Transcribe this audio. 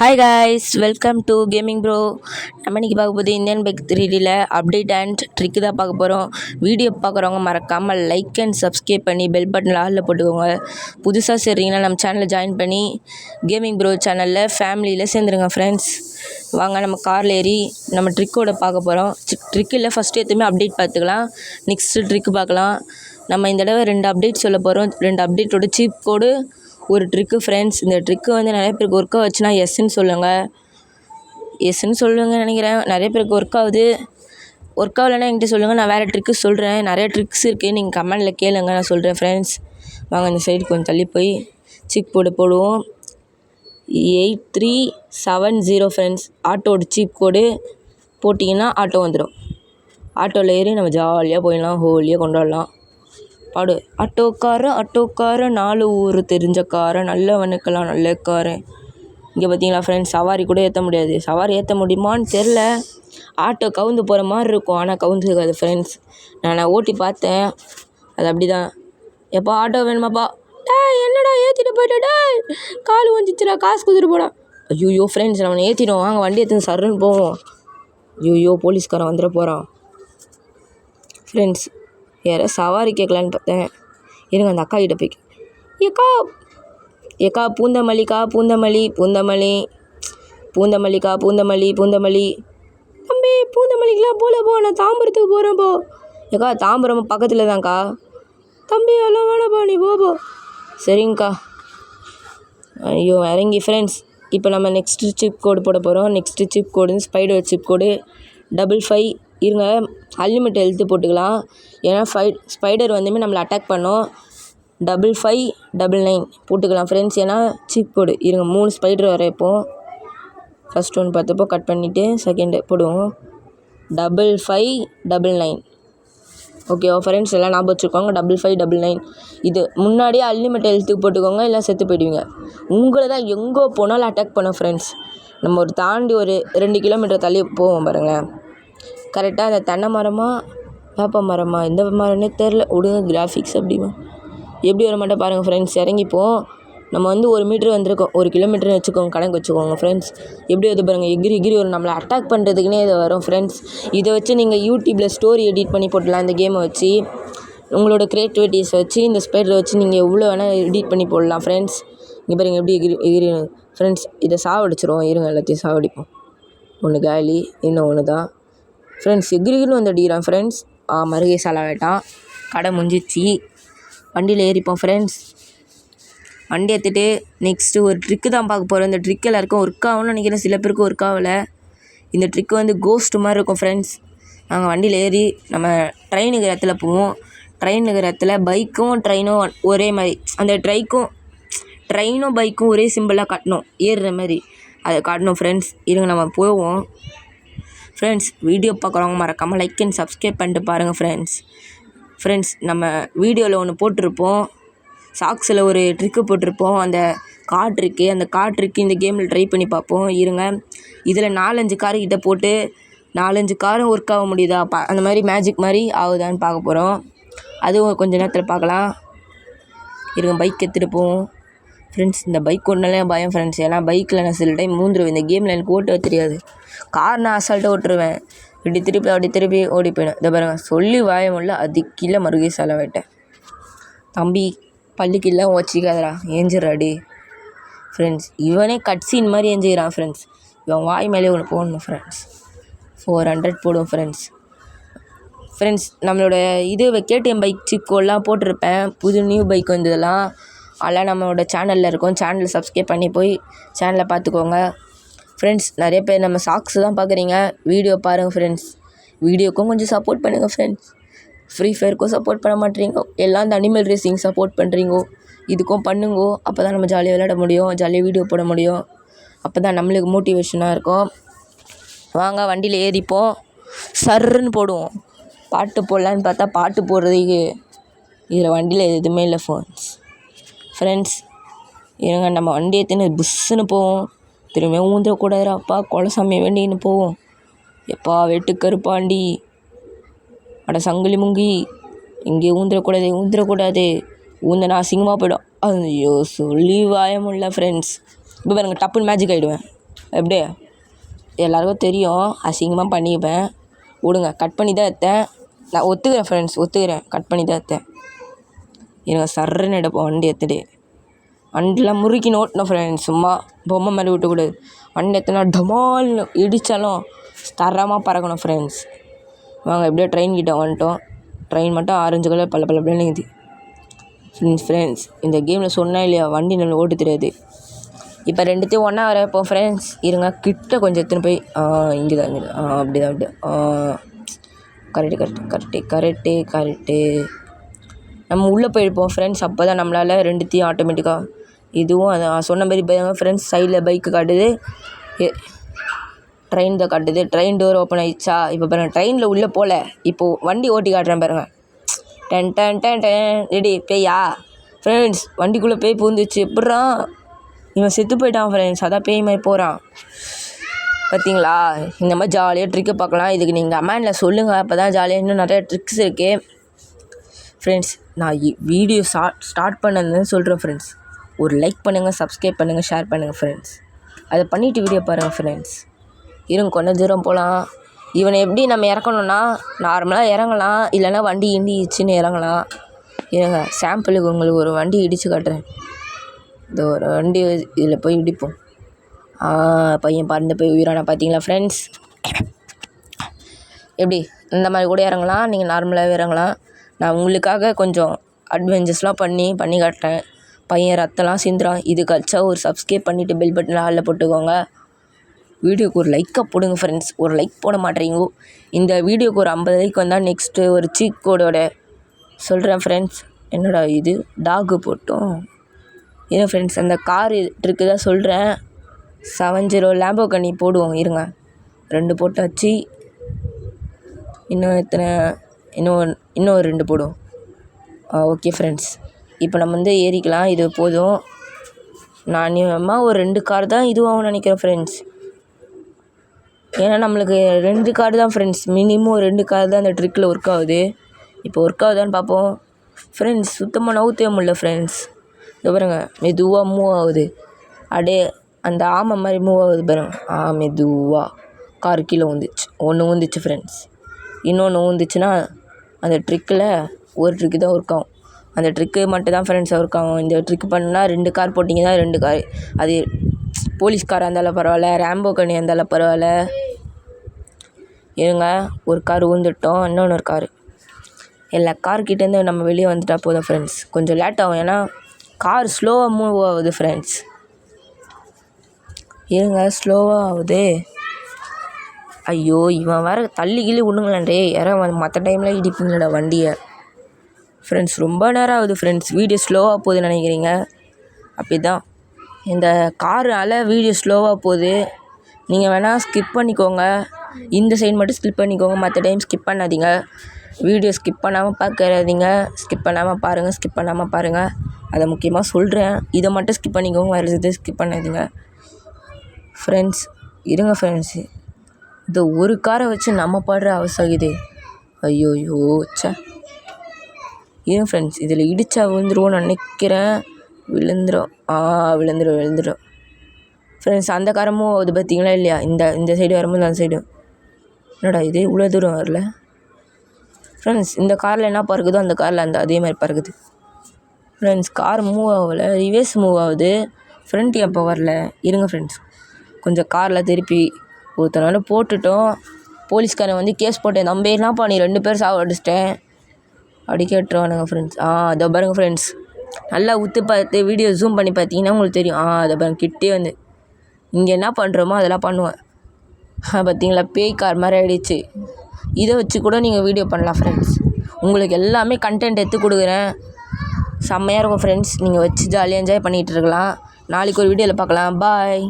Hi guys, welcome to gaming bro. நம்ம இன்றைக்கி பார்க்க போது இந்தியன் பைக் 3Dயில் அப்டேட் அண்ட் ட்ரிக்கு தான் பார்க்க போகிறோம். வீடியோ பார்க்குறவங்க மறக்காமல் லைக் அண்ட் சப்ஸ்கிரைப் பண்ணி பெல் பட்டன் ஆலில் போட்டுக்கோங்க. புதுசாக சேர்றீங்கன்னா நம்ம சேனலில் ஜாயின் பண்ணி கேமிங் ப்ரோ சேனலில் ஃபேமிலியில் சேர்ந்துருங்க ஃப்ரெண்ட்ஸ். வாங்க நம்ம காரில் ஏறி நம்ம ட்ரிக்கோட பார்க்க போகிறோம். ட்ரிக்கில் ஃபஸ்ட்டு எதுவுமே அப்டேட் பார்த்துக்கலாம், நெக்ஸ்ட்டு ட்ரிக்கு பார்க்கலாம். நம்ம இந்த தடவை 2 அப்டேட் சொல்ல போகிறோம். 2 அப்டேட்டோட சீப் கோடு, ஒரு ட்ரிக்கு ஃப்ரெண்ட்ஸ். இந்த ட்ரிக்கு நிறைய பேருக்கு ஒர்க் ஆச்சுன்னா எஸ்ன்னு சொல்லுங்கள் நினைக்கிறேன். நிறைய பேருக்கு ஒர்க் ஆகுது. ஒர்க் ஆகலைன்னா என்கிட்ட சொல்லுங்கள், நான் வேறு ட்ரிக்கு சொல்கிறேன். நிறைய ட்ரிக்ஸ் இருக்குது, நீங்கள் கமெண்டில் கேளுங்க, நான் சொல்கிறேன் ஃப்ரெண்ட்ஸ். வாங்க இந்த சைடு கொஞ்சம் தள்ளி போய் சீப் கோடு போடுவோம். 8370 ஃப்ரெண்ட்ஸ். ஆட்டோட சீப் கோடு போட்டிங்கன்னா ஆட்டோ வந்துடும். ஆட்டோவில் ஏறி நம்ம ஜாலியாக போயிடலாம், ஹோலியாக கொண்டாடலாம். பாடு ஆட்டோக்காரன் 4 ஊர் தெரிஞ்ச காரன், நல்லவனுக்கெல்லாம் நல்ல காரன். இங்கே பார்த்தீங்களா ஃப்ரெண்ட்ஸ், சவாரி கூட ஏற்ற முடியாது. சவாரி ஏற்ற முடியுமான்னு தெரில. ஆட்டோ கவுந்து போகிற மாதிரி இருக்கும், ஆனால் கவுந்துருக்காது ஃப்ரெண்ட்ஸ். நான் ஓட்டி பார்த்தேன், அது அப்படி தான். எப்போ ஆட்டோ வேணுமாப்பா? என்னடா ஏற்றிட்டு போய்ட்டு கால் வந்துச்சுடா, காசு கொடுத்துட்டு போடா. ஐயோ ஃப்ரெண்ட்ஸ், நம்ம ஏற்றிடும், வாங்க வண்டி எடுத்துன்னு சருன்னு போவோம். ஐயோ போலீஸ்காரன் வந்துட போகிறான் ஃப்ரெண்ட்ஸ். யாரோ சவாரி கேட்கலான்னு பார்த்தேன். இருங்க அந்த அக்கா கிட்ட போய், ஏக்கா பூந்தமல்லிக்கா, பூந்தமல்லி தம்பி, பூந்தமல்லிக்கெலாம் போ, நான் தாம்பரத்துக்கு போகிறேன் போ. ஏக்கா தாம்பரம் பக்கத்தில் தான்க்கா. தம்பி எல்லாம் வேணாப்பா, நீ போ. சரிங்கக்கா. ஐயோ இறங்கி ஃப்ரெண்ட்ஸ். இப்போ நம்ம நெக்ஸ்ட்டு சிப் கோடு போட போகிறோம். நெக்ஸ்ட்டு சிப் கோடு ஸ்பைடர் சிப் கோடு 55. இருங்க அன்லிமிட் ஹெல்த்து போட்டுக்கலாம், ஏன்னா ஸ்பைடர் நம்மளை அட்டாக் பண்ணோம். 5599 போட்டுக்கலாம் ஃப்ரெண்ட்ஸ், ஏன்னா சிப் கோடு. இருங்க 3 ஸ்பைடர் வர வைப்போம். ஃபஸ்ட் ஒன்று பார்த்தப்போ கட் பண்ணிவிட்டு செகண்டு போடுவோம். 5599. ஓகேவா ஃப்ரெண்ட்ஸ், எல்லாம் ஞாபகம் வச்சுக்கோங்க. 5599. இது முன்னாடியே அன்லிமிட் ஹெல்த்துக்கு போட்டுக்கோங்க, இல்லை செத்து போயிடுவீங்க. உங்களை தான் எங்கே போனாலும் அட்டாக் பண்ணோம் ஃப்ரெண்ட்ஸ். நம்ம ஒரு தாண்டி ஒரு 2 கிலோமீட்டர் தள்ளி போவோம் பாருங்களேன். கரெக்டாக அந்த தென்னை மரமா வேப்ப மரமா எந்த மரம்னே தெரில, விடுங்க கிராஃபிக்ஸ் எப்படி வர மாட்டேன் பாருங்கள் ஃப்ரெண்ட்ஸ். இறங்கிப்போம். நம்ம 1 மீட்ரு வந்திருக்கோம், 1 கிலோமீட்டர்னு வச்சுக்கோங்க, கணக்கு வச்சுக்கோங்க ஃப்ரெண்ட்ஸ். எப்படி வந்து பாருங்கள், எகிரி வரும். நம்மளை அட்டாக் பண்ணுறதுக்குன்னே இது வரும் ஃப்ரெண்ட்ஸ். இதை வச்சு நீங்கள் யூடியூப்பில் ஸ்டோரி எடிட் பண்ணி போடலாம். இந்த கேமை வச்சு உங்களோட க்ரியேட்டிவிட்டிஸை வச்சு இந்த ஸ்பைடரை வச்சு நீங்கள் எவ்வளோ வேணால் எடிட் பண்ணி போடலாம் ஃப்ரெண்ட்ஸ். இங்கே பாருங்கள் எப்படி எகிரி ஃப்ரெண்ட்ஸ். இதை சாவடிச்சிருவோம், இருங்க எல்லாத்தையும் சாவடிப்போம். ஒன்று காலி, இன்னும் ஒன்று தான் ஃப்ரெண்ட்ஸ். எகிரின்னு வந்து அடிக்கிறான் ஃப்ரெண்ட்ஸ். மருகே சாலா வேட்டான். கடை முடிஞ்சிச்சு. வண்டியில் ஏறிப்போம் ஃப்ரெண்ட்ஸ். வண்டி எடுத்துகிட்டு நெக்ஸ்ட்டு ஒரு ட்ரிக்கு தான் பார்க்க போகிறோம். இந்த ட்ரிக் எல்லாருக்கும் ஒர்க் ஆகும்னு நினைக்கிறேன், சில பேருக்கு ஒர்க் ஆகலை. இந்த ட்ரிக்கு கோஸ்ட் மாதிரி இருக்கும் ஃப்ரெண்ட்ஸ். நாங்கள் வண்டியில் ஏறி நம்ம ட்ரெயின் இருக்கிற இடத்துல போவோம். ட்ரெயின் இருக்கிற இடத்துல பைக்கும் ட்ரெயினும் ஒரே மாதிரி, அந்த ட்ரெயினும் பைக்கும் ஒரே சிம்பிளாக காட்டணும், ஏறுற மாதிரி அதை காட்டணும் ஃப்ரெண்ட்ஸ். இருங்க நம்ம போவோம் ஃப்ரெண்ட்ஸ். வீடியோ பார்க்குறவங்க மறக்காமல் லைக் அண்ட் சப்ஸ்கிரைப் பண்ணிட்டு பாருங்கள் ஃப்ரெண்ட்ஸ். நம்ம வீடியோவில் ஒன்று போட்டிருப்போம், சாக்ஸில் ஒரு ட்ரிக்கு போட்டிருப்போம். அந்த கார் ட்ரிக்கு இந்த கேமில் ட்ரை பண்ணி பார்ப்போம். இருங்க இதில் 4-5 காருக்கிட்ட போட்டு 4-5 காரும் ஒர்க் ஆக முடியுதா, அந்த மாதிரி மேஜிக் மாதிரி ஆகுதான்னு பார்க்க போகிறோம். அதுவும் கொஞ்சம் நேரத்தில் பார்க்கலாம். இருங்க பைக் எடுத்துகிட்டு போவோம் ஃப்ரெண்ட்ஸ். இந்த பைக் ஒன்றாலே பயம் ஃப்ரெண்ட்ஸ், ஏன்னா பைக்கில் நான் சில டைம் மூந்துருவேன். இந்த கேமில் எனக்கு ஓட்ட தெரியாது. கார் நான் அசால்ட்டாக ஓட்டுருவேன். இப்படி திருப்பி ஓடி போயிடும். இதை பாருங்கள், சொல்லி வாயமுள்ள அது கீழே மருகே சாலை வேட்டேன். தம்பி பள்ளிக்கெல்லாம் வச்சிக்காதரா, ஏஞ்சிடறாடி ஃப்ரெண்ட்ஸ். இவனே கட்சீன் மாதிரி ஏஞ்சிக்கிறான் ஃப்ரெண்ட்ஸ். இவன் வாய் மேலே ஒன்று போடணும் ஃப்ரெண்ட்ஸ். 400 போடுவோம் ஃப்ரெண்ட்ஸ். நம்மளோட KTM பைக் சிப் கோடெலாம் போட்டிருப்பேன். புது நியூ பைக் வந்ததெல்லாம் அதெல்லாம் நம்மளோட சேனலில் இருக்கும். சேனலை சப்ஸ்கிரைப் பண்ணி போய் சேனலை பார்த்துக்கோங்க ஃப்ரெண்ட்ஸ். நிறைய பேர் நம்ம சாக்ஸ் தான் பார்க்குறீங்க, வீடியோ பாருங்கள் ஃப்ரெண்ட்ஸ். வீடியோக்கும் கொஞ்சம் சப்போர்ட் பண்ணுங்கள் ஃப்ரெண்ட்ஸ். ஃப்ரீ ஃபயருக்கும் சப்போர்ட் பண்ண மாட்டேறீங்கோ, எல்லாம் இந்த அனிமல் ரேசிங் சப்போர்ட் பண்ணுறீங்கோ. இதுக்கும் பண்ணுங்கோ, அப்போ தான் நம்ம ஜாலியாக விளையாட முடியும், ஜாலியாக வீடியோ போட முடியும். அப்போ தான் நம்மளுக்கு மோட்டிவேஷனாக இருக்கும். வாங்க வண்டியில் ஏறிப்போம், சர்ன்னு போடுவோம். பாட்டு போடலான்னு பார்த்தா பாட்டு போடுறதுக்கு இதில் வண்டியில் எதுவுமே இல்லை ஃப்ரெண்ட்ஸ். இருங்க நம்ம வண்டி எடுத்துன்னு புஷ்ஷுன்னு போவோம். திரும்பியும் ஊந்துடக்கூடாதுரா அப்பா, கொலசாமியை வேண்டின்னு போவோம். எப்பா வெட்டுக்கருப்பாண்டி, அட சங்கிலி முங்கி, இங்கே ஊந்துடக்கூடாது. ஊந்தனா அசிங்கமாக போயிடும். ஐயோ சொல்லி வாயமுல்ல ஃப்ரெண்ட்ஸ். இப்போ பாருங்கள், டப்புன்னு மேஜிக் ஆகிடுவேன். எப்படி எல்லாருக்கும் தெரியும், அசிங்கமாக பண்ணிப்பேன். விடுங்க, கட் பண்ணி தான் எடுத்தேன். நான் ஒத்துக்கிறேன் ஃப்ரெண்ட்ஸ், கட் பண்ணி தான் எடுத்தேன். எனக்கு சர்றன்னு எடுப்போம் வண்டி எடுத்துகிட்டு. வண்டிலாம் முறுக்கின்னு ஓட்டணும் ஃப்ரெண்ட்ஸ், சும்மா பொம்மை மாதிரி விட்டக்கூடாது. வண்டி எடுத்தனா டமால்னு இடித்தாலும் தரமாக பறக்கணும் ஃப்ரெண்ட்ஸ். வாங்க எப்படியோ ட்ரெயின் கிட்டே வந்துட்டோம். ட்ரெயின் மட்டும் ஆரஞ்சு கலர் பல நிற்குது. ஃப்ரெண்ட்ஸ் இந்த கேமில் சொன்னால் இல்லையா, வண்டி நல்லா ஓட்ட தெரியாது. இப்போ ரெண்டுத்தையும் ஒன்றா வர இப்போ ஃப்ரெண்ட்ஸ் இருங்க, கிட்ட கொஞ்சம் எடுத்துன்னு போய் இங்கே தான் அப்படி கரெக்டு. நம்ம உள்ளே போயிருப்போம் ஃப்ரெண்ட்ஸ், அப்போ தான் நம்மளால் ரெண்டுத்தையும் ஆட்டோமேட்டிக்காக இதுவும் அதை சொன்ன மாதிரி ஃப்ரெண்ட்ஸ் சைடில் பைக்கு காட்டுது, ட்ரெயின் தான் காட்டுது. ட்ரெயின் டோர் ஓப்பன் ஆகிடுச்சா? இப்போ பாருங்கள், ட்ரெயினில் உள்ளே போகல, இப்போது வண்டி ஓட்டி காட்டுறேன் பாருங்கள். Ten ten ten ten ready பேயா ஃப்ரெண்ட்ஸ், வண்டிக்குள்ளே பேய் பூந்துச்சு. எப்பட்றான் இவன் செத்து போயிட்டான் ஃப்ரெண்ட்ஸ், அதான் பேய் மாதிரி போகிறான் பார்த்தீங்களா? இந்த மாதிரி ஜாலியாக ட்ரிக்கை பார்க்கலாம். இதுக்கு நீங்கள் கமெண்டில் சொல்லுங்கள், அப்போ தான் ஜாலியாக இன்னும் நிறையா ட்ரிக்ஸ் இருக்குது ஃப்ரெண்ட்ஸ். நான் வீடியோ ஸ்டார்ட் பண்ணதுன்னு சொல்கிறேன் ஃப்ரெண்ட்ஸ். ஒரு லைக் பண்ணுங்கள், சப்ஸ்கிரைப் பண்ணுங்கள், ஷேர் பண்ணுங்கள் ஃப்ரெண்ட்ஸ். அதை பண்ணிவிட்டு வீடியோ பாருங்கள் ஃப்ரெண்ட்ஸ். இருங்க கொஞ்சம் தூரம் போகலாம். இவனை எப்படி நம்ம இறக்கணுன்னா, நார்மலாக இறங்கலாம், இல்லைன்னா வண்டி இடிச்சுன்னு இறங்கலாம். இருங்க சாம்பிளுக்கு உங்களுக்கு ஒரு வண்டி இடித்து காட்டுறேன். இந்த ஒரு வண்டி இதில் போய் இடிப்போம். பையன் பறந்து போய் உயிரானா பார்த்தீங்களா ஃப்ரெண்ட்ஸ்? எப்படி இந்த மாதிரி கூட இறங்கலாம், நீங்கள் நார்மலாகவே இறங்கலாம். நான் உங்களுக்காக கொஞ்சம் அட்வென்ச்சர்ஸ்லாம் பண்ணி காட்டுறேன். பையன் ரத்தம்லாம் சிந்துறான். இதுக்காச்சா ஒரு சப்ஸ்கிரைப் பண்ணிவிட்டு பெல் பட்டன் ஆளில் போட்டுக்கோங்க. வீடியோக்கு ஒரு லைக்கை போடுங்க ஃப்ரெண்ட்ஸ். ஒரு லைக் போட மாட்டேறீங்க. இந்த வீடியோக்கு ஒரு 50 லைக் வந்தால் நெக்ஸ்ட்டு ஒரு சீக் கோடோட சொல்கிறேன் ஃப்ரெண்ட்ஸ். என்னடா இது டாகு போட்டோம். ஏன் ஃப்ரெண்ட்ஸ் அந்த கார் ட்ரிக்கு தான் சொல்கிறேன். 70 லேம்போர்கினி போடுவோம். இருங்க 2 போட்டாச்சு. இன்னும் எத்தனை? இன்னும் 2 போடுவோம். ஓகே ஃப்ரெண்ட்ஸ், இப்போ நம்ம வந்து ஏறிக்கலாம். இது போதும். நான் ஒரு 2 கார் தான் இதுவாகும் நினைக்கிறேன் ஃப்ரெண்ட்ஸ். ஏன்னா நம்மளுக்கு 2 கார் தான் ஃப்ரெண்ட்ஸ், மினிமம் 2 கார் தான் அந்த ட்ரிக்கில் ஒர்க் ஆகுது. இப்போ ஒர்க் ஆகுதான்னு பார்ப்போம் ஃப்ரெண்ட்ஸ். சுத்தமாக நவுத்தே முடியல ஃப்ரெண்ட்ஸ். இது பாருங்க, மெதுவாக மூவ் ஆகுது. அப்படியே அந்த ஆமை மாதிரி மூவ் ஆகுது பாருங்க. மெதுவாக கார் கீழே ஒன்று வந்துச்சு ஃப்ரெண்ட்ஸ். இன்னொன்று வந்துச்சுன்னா அந்த ட்ரிக்கில் ஒரு ட்ரிக்கு தான் ஒர்க் ஆகும். அந்த ட்ரிக்கு மட்டும் தான் ஃப்ரெண்ட்ஸ் ஒர்க் ஆகும். இந்த ட்ரிக்கு பண்ணால் 2 கார் போட்டிங்கன்னா 2 கார், அது போலீஸ்காராக இருந்தாலும் பரவாயில்ல, ரேம்போகனி இருந்தாலும் பரவாயில்ல. இருங்க ஒரு கார் ஊந்துட்டோம், இன்னொன்று ஒரு கார். எல்லா கார்கிட்டேருந்து நம்ம வெளியே வந்துட்டா போதும் ஃப்ரெண்ட்ஸ். கொஞ்சம் லேட் ஆகும், ஏன்னா கார் ஸ்லோவாக மூவ் ஆகுது ஃப்ரெண்ட்ஸ். இருங்க ஸ்லோவாக ஆகுது. ஐயோ இவன் வேறு தள்ளி கிள்ளி விடுங்களேன்டே, யாரும் மற்ற டைமில் இடிப்பீங்களா வண்டியை ஃப்ரெண்ட்ஸ். ரொம்ப நேரம் ஆகுது ஃப்ரெண்ட்ஸ், வீடியோ ஸ்லோவாக போகுதுன்னு நினைக்கிறீங்க. அப்படி தான் இந்த காரால் வீடியோ ஸ்லோவாக போகுது. நீங்கள் வேணால் ஸ்கிப் பண்ணிக்கோங்க, இந்த சைடு மட்டும் ஸ்கிப் பண்ணிக்கோங்க, மற்ற டைம் ஸ்கிப் பண்ணாதீங்க. வீடியோ ஸ்கிப் பண்ணாமல் பார்க்காதீங்க, ஸ்கிப் பண்ணாமல் பாருங்கள். அதை முக்கியமாக சொல்கிறேன். இதை மட்டும் ஸ்கிப் பண்ணிக்கோங்க, வேறு எது ஸ்கிப் பண்ணாதீங்க ஃப்ரெண்ட்ஸ். இருங்க ஃப்ரெண்ட்ஸ், இந்த ஒரு காரை வச்சு நம்ம பாடுற அவசாகுது. ஐயோயோ சே. இருங்க ஃப்ரெண்ட்ஸ், இதில் இடிச்சா விழுந்துருவோன்னு நினைக்கிறேன். விழுந்துடும் ஃப்ரெண்ட்ஸ். அந்த காரமும் அது பார்த்தீங்களா இல்லையா? இந்த சைடு வரும்போது அந்த சைடு என்னடா இது இவ்வளோ தூரம் வரல ஃப்ரெண்ட்ஸ். இந்த காரில் என்ன பறக்குதோ அந்த காரில் அதே மாதிரி பறக்குது ஃப்ரெண்ட்ஸ். கார் மூவ் ஆகலை, ரிவேர்ஸ் மூவ் ஆகுது. ஃப்ரண்ட் எப்போ வரல? இருங்க ஃப்ரெண்ட்ஸ், கொஞ்சம் காரில் திருப்பி ஒருத்தனால போட்டுட்டோம். போலீஸ்காரன் வந்து கேஸ் போட்டேன், நம்பேனாப்பா நீ 2 பேர் சாவடிச்சிட்டேன் அப்படி கேட்டுருவானுங்க ஃப்ரெண்ட்ஸ். அதை பாருங்கள் ஃப்ரெண்ட்ஸ், நல்லா உத்து பார்த்து வீடியோ ஜூம் பண்ணி பார்த்தீங்கன்னா உங்களுக்கு தெரியும். அதை பாருங்கள், கிட்டே வந்து இங்கே என்ன பண்ணுறோமோ அதெல்லாம் பண்ணுவேன். பார்த்தீங்களா, பேய் கார் மாதிரி ஆகிடுச்சு. இதை வச்சு கூட நீங்கள் வீடியோ பண்ணலாம் ஃப்ரெண்ட்ஸ். உங்களுக்கு எல்லாமே கண்டென்ட் எடுத்து கொடுக்குறேன், செம்மையாக இருக்கும் ஃப்ரெண்ட்ஸ். நீங்கள் வச்சு ஜாலியாக என்ஜாய் பண்ணிகிட்டு இருக்கலாம். நாளைக்கு ஒரு வீடியோவில் பார்க்கலாம். பாய்.